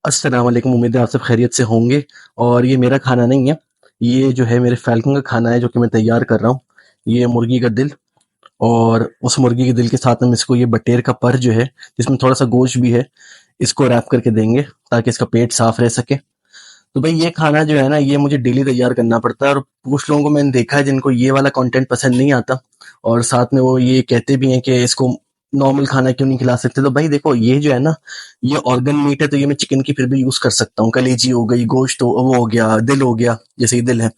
अस्सलाम वालेकुम। उम्मीद है आप सब खैरियत से होंगे। और ये मेरा खाना नहीं है, ये जो है मेरे फ़ैल्कन का खाना है जो कि मैं तैयार कर रहा हूँ। ये मुर्गी का दिल, और उस मुर्गी के दिल के साथ हम इसको ये बटेर का पर जो है, जिसमें थोड़ा-सा गोश्त भी है, इसको रैप करके देंगे ताकि इसका पेट साफ रह सके। तो भाई ये खाना जो है ना, ये मुझे डेली तैयार करना पड़ता है, और कुछ लोगों को मैंने देखा है जिनको ये वाला कंटेंट पसंद नहीं आता, और साथ में वो ये कहते भी हैं कि इसको नॉर्मल खाना क्यों नहीं खिला सकते। तो भाई देखो, ये जो है ना, ये ऑर्गन मीट है, तो ये मैं चिकन की फिर भी यूज कर सकता हूँ। कलेजी हो गई, गोश्त हो, वो हो गया, दिल हो गया, जैसे ये दिल है,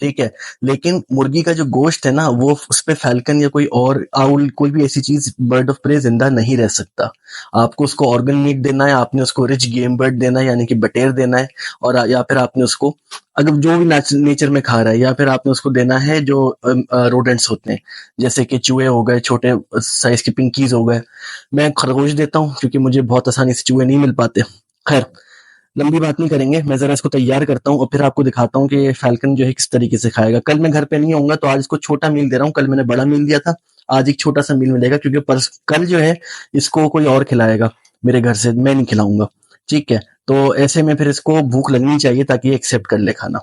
ठीक है। लेकिन मुर्गी का जो गोश्त है ना, वो उस पे फैल्कन या कोई और आउल, कोई भी ऐसी चीज, बर्ड ऑफ प्रे जिंदा नहीं रह सकता। आपको उसको ऑर्गन मीट देना है, आपने उसको रिच गेम बर्ड देना है, यानी कि बटेर देना है, और या फिर आपने उसको, अगर जो भी नेचर में खा रहा है, या फिर आपने उसको देना है जो रोडेंट्स होते हैं, जैसे कि चूहे हो गए, छोटे साइज के पिंकीज हो गए। मैं खरगोश देता हूँ क्योंकि मुझे बहुत आसानी से चूहे नहीं मिल पाते। खैर, लंबी बात नहीं करेंगे, मैं जरा इसको तैयार करता हूँ और फिर आपको दिखाता हूँ कि फैल्कन जो है किस तरीके से खाएगा। कल मैं घर पे नहीं होऊंगा, तो आज इसको छोटा मील दे रहा हूँ। कल मैंने बड़ा मील दिया था, आज एक छोटा सा मील मिलेगा, क्योंकि कल जो है इसको कोई और खिलाएगा मेरे घर से, मैं नहीं खिलाऊंगा। ठीक है, तो ऐसे में फिर इसको भूख लगनी चाहिए ताकि ये एक्सेप्ट कर ले खाना।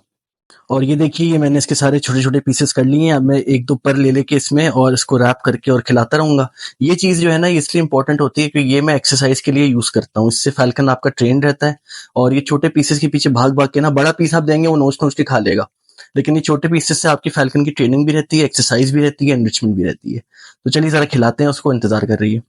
और ये देखिए, ये मैंने इसके सारे छोटे-छोटे पीसेस कर लिए हैं। अब मैं 1-2 पर ले लेके इसमें और इसको रैप करके और खिलाता रहूँगा। ये चीज़ जो है ना, ये इसलिए इम्पोर्टेंट होती है क्योंकि ये मैं एक्सरसाइज़ के लिए यूज़ करता हूँ। इससे फ़ैल्कन आपका ट्रेन्ड रहता है, और ये छोटे पीसेस के पीछे भाग-भाग के ना, बड़ा पीस आप देंगे वो नोच-नोच के खा लेगा। लेकिन ये छोटे पीसेस से आपकी फ़ैल्कन की ट्रेनिंग भी रहती है, एक्सरसाइज़ भी रहती है, एनरिचमेंट भी रहती है। तो चलिए ज़रा खिलाते हैं उसको, इंतज़ार कर रही है।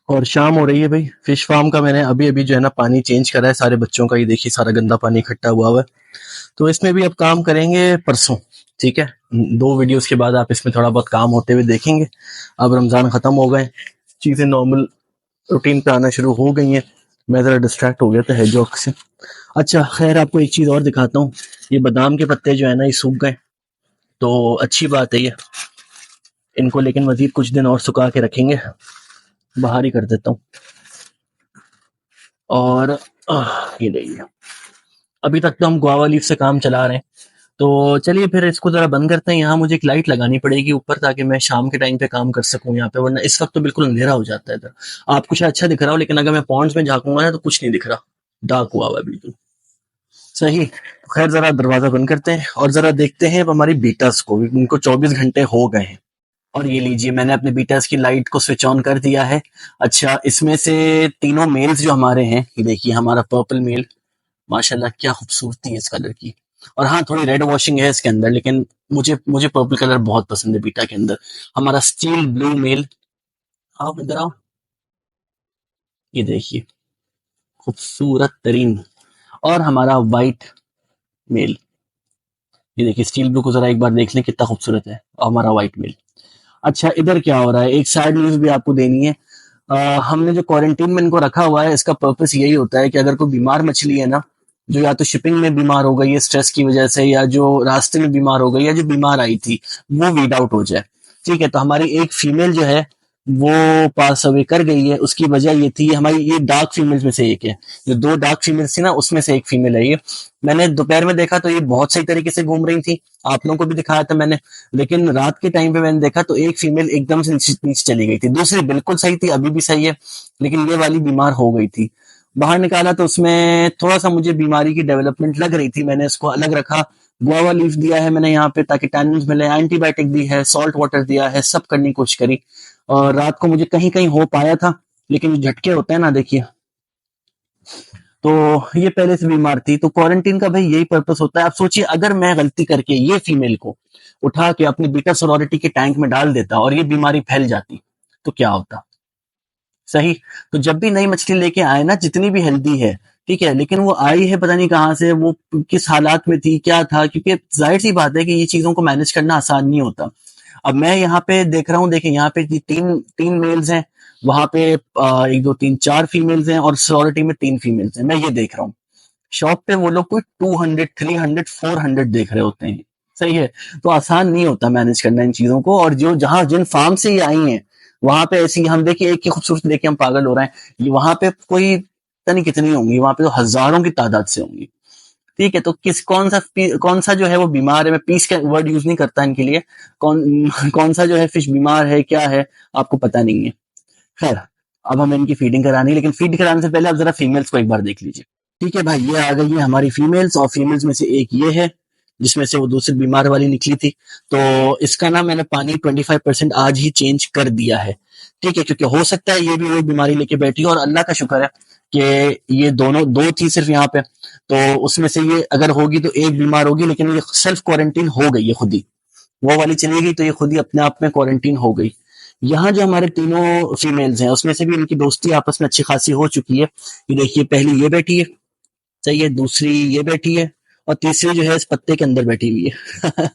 और शाम हो रही है भाई। फिश फार्म का मैंने अभी अभी जो है ना पानी चेंज करा है सारे बच्चों का। ये देखिए, सारा गंदा पानी इकट्ठा हुआ है। तो इसमें भी अब काम करेंगे परसों। ठीक है, 2 वीडियोस के बाद आप इसमें थोड़ा बहुत काम होते हुए देखेंगे। अब रमजान खत्म हो गए, चीजें नॉर्मल रूटीन पे आना शुरू हो गई हैं। मैं जरा डिस्ट्रैक्ट हो गया था हेजॉक से। अच्छा खैर, आपको एक चीज और दिखाता हूँ। ये बादाम के पत्ते जो है ना, ये सूख गए, तो अच्छी बात है ये। इनको लेकिन मजीद कुछ दिन और सुखा के रखेंगे, बाहर ही कर देता हूँ। और ये देखिए, अभी तक तो हम गुआवा लीफ से काम चला रहे हैं। तो चलिए फिर इसको जरा बंद करते हैं। यहाँ मुझे एक लाइट लगानी पड़ेगी ऊपर, ताकि मैं शाम के टाइम पे काम कर सकूं यहाँ पे, वरना इस वक्त तो बिल्कुल अंधेरा हो जाता है इधर। आपको शायद अच्छा दिख रहा हो, लेकिन अगर मैं पॉन्ड्स में झांकूंगा ना, तो कुछ नहीं दिख रहा, डार्क हुआ हुआ है बिल्कुल। सही, तो खैर जरा दरवाजा बंद करते हैं और जरा देखते हैं अब हमारी बीटर्स को। उनको 24 घंटे हो गए हैं। और ये लीजिए, मैंने अपने बीटर्स की लाइट को स्विच ऑन कर दिया है। अच्छा, इसमें से तीनों मेल्स जो हमारे हैं, ये देखिए हमारा पर्पल मेल, माशाल्लाह क्या खूबसूरती है इस कलर की। और हाँ, थोड़ी रेड वॉशिंग है इसके अंदर, लेकिन मुझे मुझे पर्पल कलर बहुत पसंद है बीटा के अंदर। हमारा स्टील ब्लू मेल, आओ इधर आओ, ये देखिए खूबसूरत तरीन। और हमारा वाइट मेल, ये देखिए स्टील ब्लू को जरा एक बार देख लें कितना खूबसूरत है, और हमारा वाइट मेल। अच्छा, इधर क्या हो रहा है, एक सैड न्यूज भी आपको देनी है। हमने जो क्वारंटीन में इनको रखा हुआ है, इसका पर्पस यही होता है कि अगर कोई बीमार मछली है ना, जो या तो शिपिंग में बीमार हो गई है स्ट्रेस की वजह से, या जो रास्ते में बीमार हो गई, या जो बीमार आई थी, वो वीड आउट हो जाए। ठीक है, तो हमारी एक फीमेल जो है वो पास अवे कर गई है। उसकी वजह ये थी, हमारी ये डार्क फीमेल्स में से एक है। जो 2 डार्क फीमेल्स थी ना, उसमें से एक फीमेल है ये। मैंने दोपहर में देखा तो ये बहुत सही तरीके से घूम रही थी, आप लोगों को भी दिखाया था मैंने। लेकिन रात के टाइम पे मैंने देखा तो एक फीमेल एकदम से नीचे चली गई थी, दूसरी बिल्कुल सही थी, अभी भी सही है, लेकिन ये वाली बीमार हो गई थी। बाहर निकाला तो उसमें थोड़ा सा मुझे बीमारी की डेवलपमेंट लग रही थी, मैंने इसको अलग रखा। गुआवा लीफ दिया है मैंने यहाँ पे ताकि टैनिन्स मिले, एंटीबायोटिक दी है, सॉल्ट वाटर दिया है, सब करने की कोशिश करी। और रात को मुझे कहीं कहीं हो पाया था, लेकिन जो झटके होते हैं ना, देखिए। तो ये पहले से बीमार थी, तो क्वारंटीन का भाई यही पर्पस होता है। आप सोचिए, अगर मैं गलती करके ये फीमेल को उठा के अपनी बीटा सोरोरिटी के टैंक में डाल देता और ये बीमारी फैल जाती, तो क्या होता? सही। तो जब भी नई मछली लेके आए ना, जितनी भी हेल्दी है, ठीक है, लेकिन वो आई है पता नहीं कहाँ से, वो किस हालात में थी, क्या था, क्योंकि जाहिर सी बात है कि ये चीजों को मैनेज करना आसान नहीं होता। अब मैं यहाँ पे देख रहा हूँ, देखिए यहाँ पे तीन तीन मेल्स हैं, वहां पे एक दो तीन चार फीमेल्स हैं, और सोसाइटी में तीन फीमेल्स हैं, मैं ये देख रहा हूँ। शॉप पे वो लोग कोई 200 300 400 देख रहे होते हैं। सही है। तो आसान नहीं होता मैनेज करना इन चीजों को, और जो जहां जिन फार्म से ये आई हैं, वहां पे ऐसी हम देखिए, एक की खूबसूरत देख के हम पागल हो रहे हैं, ये वहां पे कोई पता नहीं कितनी होंगी, वहां पे तो हजारों की तादाद से होंगी। ठीक है, तो किस कौन सा जो है वो बीमार है, मैं पीस का वर्ड यूज नहीं करता इनके लिए, कौन कौन सा जो है फिश बीमार है, क्या है, आपको पता नहीं है। खैर, अब हमें इनकी फीडिंग करानी है, लेकिन फीड कराने से पहले आप जरा फीमेल्स को एक बार देख लीजिए। ठीक है भाई, ये आ गई है हमारी फीमेल्स, और फीमेल्स में से एक ये है, जिसमें से वो दूसरी बीमार वाली निकली थी। तो इसका ना मैंने पानी 25% आज ही चेंज कर दिया है। ठीक है, क्योंकि हो सकता है ये भी वही बीमारी लेके बैठी हो, और अल्लाह का शुक्र है कि ये दोनों दो थी सिर्फ यहाँ पे, तो उसमें से ये अगर होगी तो एक बीमार होगी, लेकिन ये सेल्फ क्वारंटीन हो गई है खुद ही। वो वाली चली गई तो ये खुद ही अपने आप में क्वारंटीन हो गई। यहाँ जो हमारे तीनों फीमेल्स हैं, उसमें से भी इनकी दोस्ती आपस में अच्छी खासी हो चुकी है। ये देखिए, पहली ये बैठी है, सही है, दूसरी ये बैठी है, और तीसरी जो है इस पत्ते के अंदर बैठी हुई है।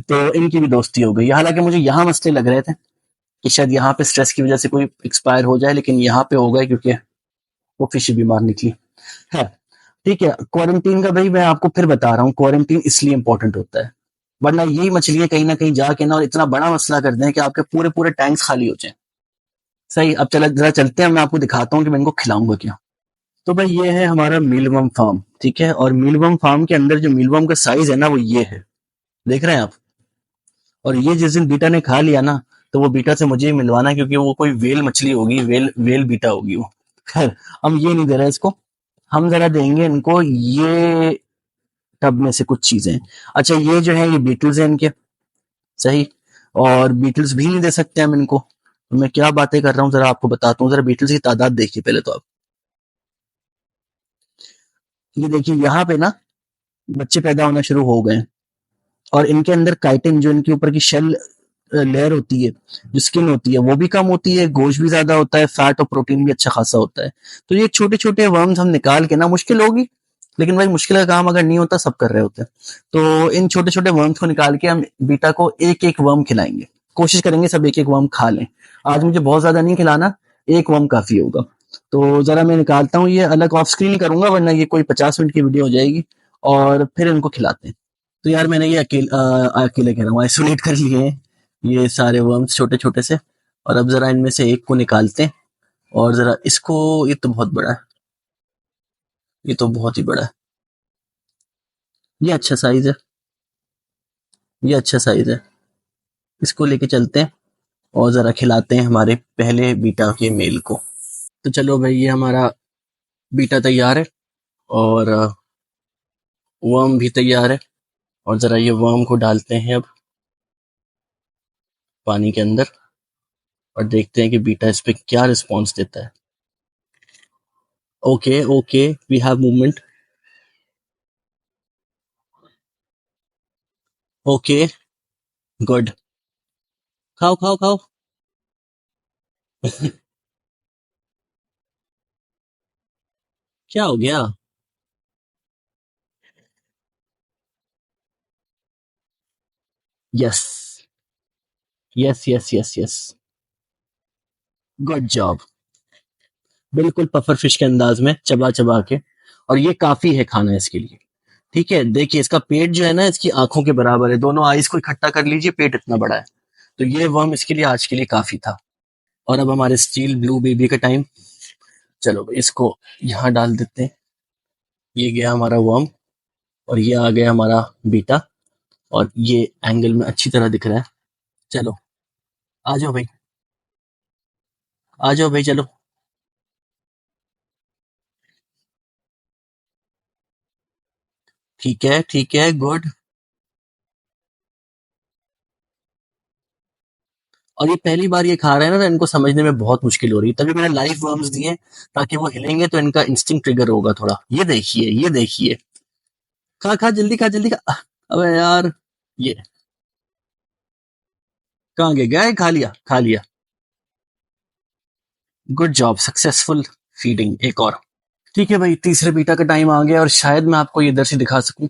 तो इनकी भी दोस्ती हो गई। हालांकि मुझे यहाँ मसले लग रहे थे कि शायद यहाँ पे स्ट्रेस की वजह से कोई एक्सपायर हो जाए, लेकिन यहाँ पे हो गए क्योंकि वो फिश बीमार निकली है। ठीक है, क्वारंटीन का भाई मैं आपको फिर बता रहा हूँ, क्वारंटीन इसलिए इंपॉर्टेंट होता है, वरना यही मछलियां कहीं ना कहीं जाके ना और इतना बड़ा मसला कर दें कि आपके पूरे पूरे टैंक्स खाली हो जाए। सही। अब चला जरा चलते हैं, मैं आपको दिखाता हूँ कि मैं इनको खिलाऊंगा क्या। तो भाई ये है हमारा मीलवर्म फार्म, ठीक है, और मीलवर्म फार्म के अंदर जो मीलवर्म का साइज है ना, वो ये है, देख रहे हैं आप। और ये जिस दिन बीटा ने खा लिया ना, तो वो बीटा से मुझे ही मिलवाना, क्योंकि वो कोई वेल मछली होगी, वेल वेल बीटा होगी वो। खैर, हम ये नहीं दे रहे इसको, हम जरा देंगे इनको ये टब में से कुछ चीजें। अच्छा, ये जो है ये बीटल्स हैं इनके। सही। और बीटल्स भी नहीं दे सकते हम इनको, तो मैं क्या बातें कर रहा हूँ, जरा आपको बताता हूँ। जरा बीटल्स की तादाद देखिए पहले तो आप। ये देखिए यहाँ पे ना बच्चे पैदा होना शुरू हो गए हैं, और इनके अंदर काइटिन, जो इनके ऊपर की शेल लेयर होती है, जो स्किन होती है, वो भी कम होती है, गोश्त भी ज्यादा होता है, फैट और प्रोटीन भी अच्छा खासा होता है। तो ये छोटे छोटे वर्म्स हम निकाल के ना, मुश्किल होगी, लेकिन भाई मुश्किल का काम अगर नहीं होता, सब कर रहे होते हैं। तो इन छोटे छोटे वर्म्स को निकाल के हम बीटा को एक एक वर्म खिलाएंगे, कोशिश करेंगे सब एक एक वर्म खा लें। आज मुझे बहुत ज्यादा नहीं खिलाना, एक वर्म काफी होगा। तो जरा मैं निकालता हूँ, ये अलग ऑफ स्क्रीन करूंगा, वरना ये कोई 50 मिनट की वीडियो हो जाएगी, और फिर इनको खिलाते हैं। तो यार मैंने ये अकेले कह रहा हूँ, आइसोलेट कर लिए हैं ये सारे वर्म्स छोटे छोटे से, और अब जरा इनमें से एक को निकालते हैं, और जरा इसको, ये तो बहुत बड़ा है, ये तो बहुत ही बड़ा है, ये अच्छा साइज है, ये अच्छा साइज है, इसको लेके चलते हैं और जरा खिलाते हैं हमारे पहले बीटा के मेल को। तो चलो भाई, ये हमारा बीटा तैयार है, और वर्म भी तैयार है, और जरा ये वर्म को डालते हैं अब पानी के अंदर, और देखते हैं कि बीटा इस पे क्या रिस्पॉन्स देता है। Okay okay, we have movement. Okay, good. खाओ खाओ खाओ। क्या हो गया? Yes yes yes yes yes, good job. बिल्कुल पफर फिश के अंदाज में चबा चबा के, और ये काफी है खाना इसके लिए। ठीक है, देखिए इसका पेट जो है ना, इसकी आंखों के बराबर है, दोनों आईज को इकट्ठा कर लीजिए, पेट इतना बड़ा है। तो ये वर्म इसके लिए आज के लिए काफी था। और अब हमारे स्टील ब्लू बेबी का टाइम। चलो भाई, इसको यहाँ डाल देते हैं। ये गया हमारा वर्म, और ये आ गया हमारा बीटा, और ये एंगल में अच्छी तरह दिख रहा है। चलो, आ जाओ भाई, आ जाओ भाई, चलो। ठीक है, गुड। और ये पहली बार ये खा रहे हैं ना, तो इनको समझने में बहुत मुश्किल हो रही है, तभी मैंने लाइव वर्म्स दिए, ताकि वो हिलेंगे तो इनका इंस्टिंक्ट ट्रिगर होगा थोड़ा। ये देखिए, ये देखिए, खा खा जल्दी खा, जल्दी खा। अबे यार, ये कहाँ गए? गए, खा लिया, खा लिया। Good job, successful feeding. एक और। ठीक है भाई, तीसरे बीटा का टाइम आ गया, और शायद मैं आपको ये इधर से दिखा सकूं।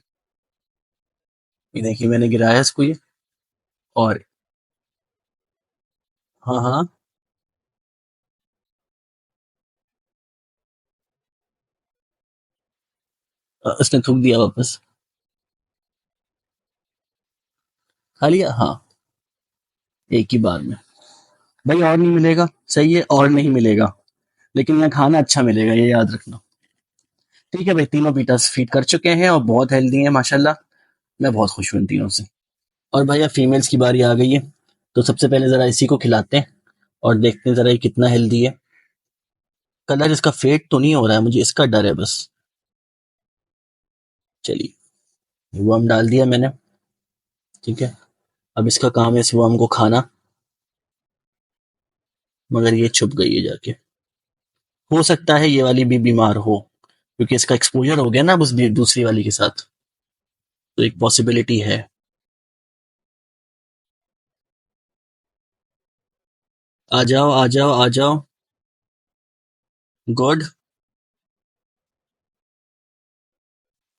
ये देखिए, मैंने गिराया इसको ये। और हाँ हाँ, उसने थूक दिया वापस। खा लिया, हाँ, एक ही बार में। भाई और नहीं मिलेगा, सही है, और नहीं मिलेगा, लेकिन यहाँ खाना अच्छा मिलेगा, ये याद रखना। ठीक है भाई, तीनों बीटास फीड कर चुके हैं और बहुत हेल्दी हैं माशाल्लाह। मैं बहुत खुश हूँ इन तीनों से। और भाई अब फीमेल्स की बारी आ गई है, तो सबसे पहले जरा इसी को खिलाते हैं और देखते हैं जरा ये कितना हेल्दी है। कलर इसका फेड तो नहीं हो रहा है, मुझे इसका डर है बस। चलिए, वर्म डाल दिया मैंने। ठीक है, अब इसका काम है इस वर्म को खाना, मगर ये छुप गई है जाके। हो सकता है ये वाली भी बीमार हो, क्योंकि इसका एक्सपोजर हो गया ना उस दूसरी वाली के साथ, तो एक पॉसिबिलिटी है। आ जाओ, आ जाओ, आ जाओ। गुड।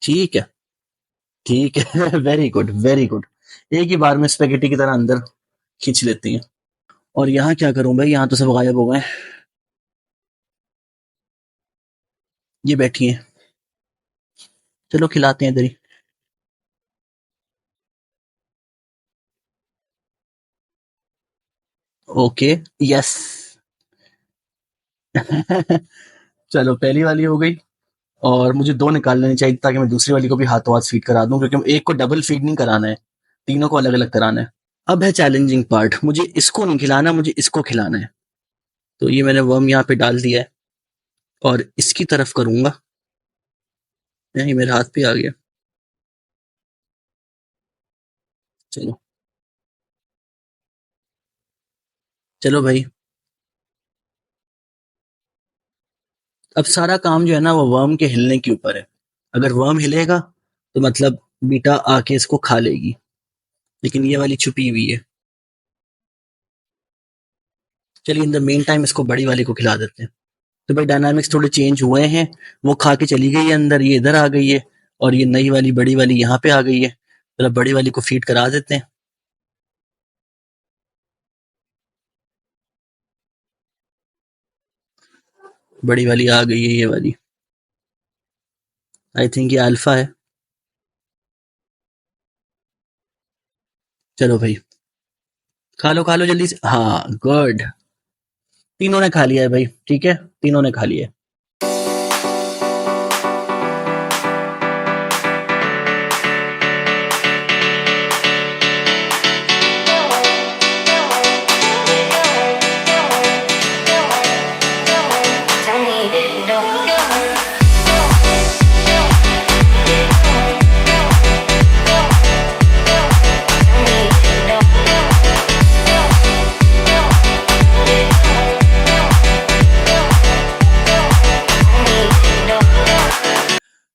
ठीक है, ठीक है। Very good, very good. एक ही बार में स्पेगेटी की तरह अंदर खींच लेती हैं। और यहाँ क्या करूं भाई, यहाँ तो सब गायब हो गए। ये बैठी हैं, चलो खिलाते हैं इधर ही। Okay, yes. चलो, पहली वाली हो गई। और मुझे दो निकाल लेनी चाहिए, ताकि मैं दूसरी वाली को भी हाथों हाथ फीड करा दूं, क्योंकि एक को डबल फीड नहीं कराना है, तीनों को अलग अलग कराना है। अब है चैलेंजिंग पार्ट, मुझे इसको नहीं खिलाना, मुझे इसको खिलाना है। तो ये मैंने वर्म यहाँ पे डाल दिया है, और इसकी तरफ करूंगा। नहीं, मेरे हाथ पे आ गया। चलो, चलो भाई। अब सारा काम जो है ना, वो वर्म के हिलने के ऊपर है। अगर वर्म हिलेगा तो मतलब बीटा आके इसको खा लेगी, लेकिन ये वाली छुपी हुई है। चलिए, इन द मेन टाइम इसको बड़ी वाली को खिला देते हैं। तो भाई डायनामिक्स थोड़े चेंज हुए हैं। वो खा के चली गई है अंदर, ये इधर आ गई है, और ये नई वाली बड़ी वाली यहाँ पे आ गई है। तो बड़ी वाली को फीड करा देते हैं। बड़ी वाली आ गई है, ये वाली। आई थिंक ये अल्फा है। चलो भाई, खा लो जल्दी से, हाँ, गुड। तीनों ने खा लिया है भाई, ठीक है, तीनों ने खा लिया है।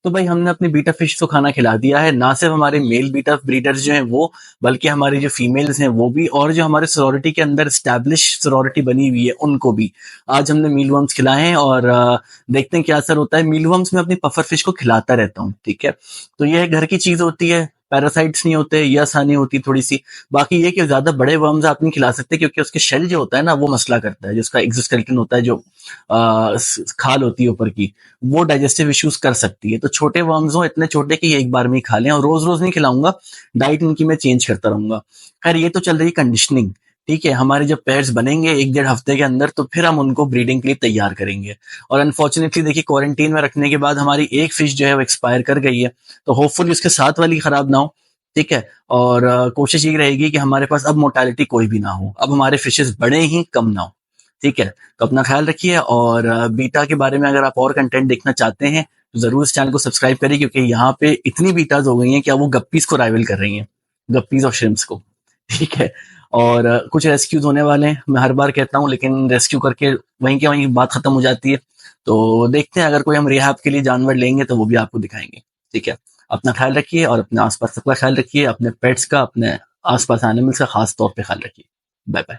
तो भाई हमने अपनी बीटा फिश को खाना खिला दिया है, ना सिर्फ हमारे मेल बीटा ब्रीडर्स जो हैं वो, बल्कि हमारी जो फीमेल्स हैं वो भी, और जो हमारे सोरोरिटी के अंदर स्टैब्लिश सोरोरिटी बनी हुई है उनको भी। आज हमने मीलवर्म्स खिलाए हैं, और देखते हैं क्या असर होता है। मीलवर्म्स में अपनी पफर फिश को खिलाता रहता हूँ, ठीक है। तो यह घर की चीज होती है, पैरासाइट्स नहीं होते, ये आसानी होती थोड़ी सी। बाकी ये कि ज्यादा बड़े वर्म्स आप नहीं खिला सकते, क्योंकि उसके शेल जो होता है ना, वो मसला करता है, जिसका एक्सोस्केलेटन होता है, जो खाल होती है ऊपर की, वो डाइजेस्टिव इश्यूज कर सकती है। तो छोटे वर्म्स हो, इतने छोटे कि ये एक बार में ही खा लें, और रोज रोज नहीं खिलाऊंगा, डाइट इनकी मैं चेंज करता रहूंगा। खैर, ये तो चल रही कंडीशनिंग। ठीक है, हमारे जब पेयर्स बनेंगे एक डेढ़ हफ्ते के अंदर, तो फिर हम उनको ब्रीडिंग के लिए तैयार करेंगे। और अनफॉर्चुनेटली देखिए, क्वारंटीन में रखने के बाद हमारी एक फिश जो है वो एक्सपायर कर गई है, तो होपफुली उसके साथ वाली खराब ना हो। ठीक है, और कोशिश ये रहेगी कि हमारे पास अब मोर्टालिटी कोई भी ना हो, अब हमारे फिशेस बड़े ही कम ना हो। ठीक है, तो अपना ख्याल रखिए, और बीटा के बारे में अगर आप और कंटेंट देखना चाहते हैं, तो जरूर इस चैनल को सब्सक्राइब करिए, क्योंकि यहाँ पे इतनी बीटाज हो गई हैं कि अब वो गप्पीज को राइवल कर रही हैं, गप्पीज और श्रिम्प्स को। ठीक है, और कुछ रेस्क्यूज होने वाले हैं, मैं हर बार कहता हूँ, लेकिन रेस्क्यू करके वहीं के वहीं बात खत्म हो जाती है। तो देखते हैं, अगर कोई हम रिहैब के लिए जानवर लेंगे तो वो भी आपको दिखाएंगे। ठीक है, अपना ख्याल रखिए और अपने आसपास सबका ख्याल रखिए, अपने पेट्स का, अपने आसपास एनिमल्स का खास तौर पे ख्याल रखिए। Bye bye.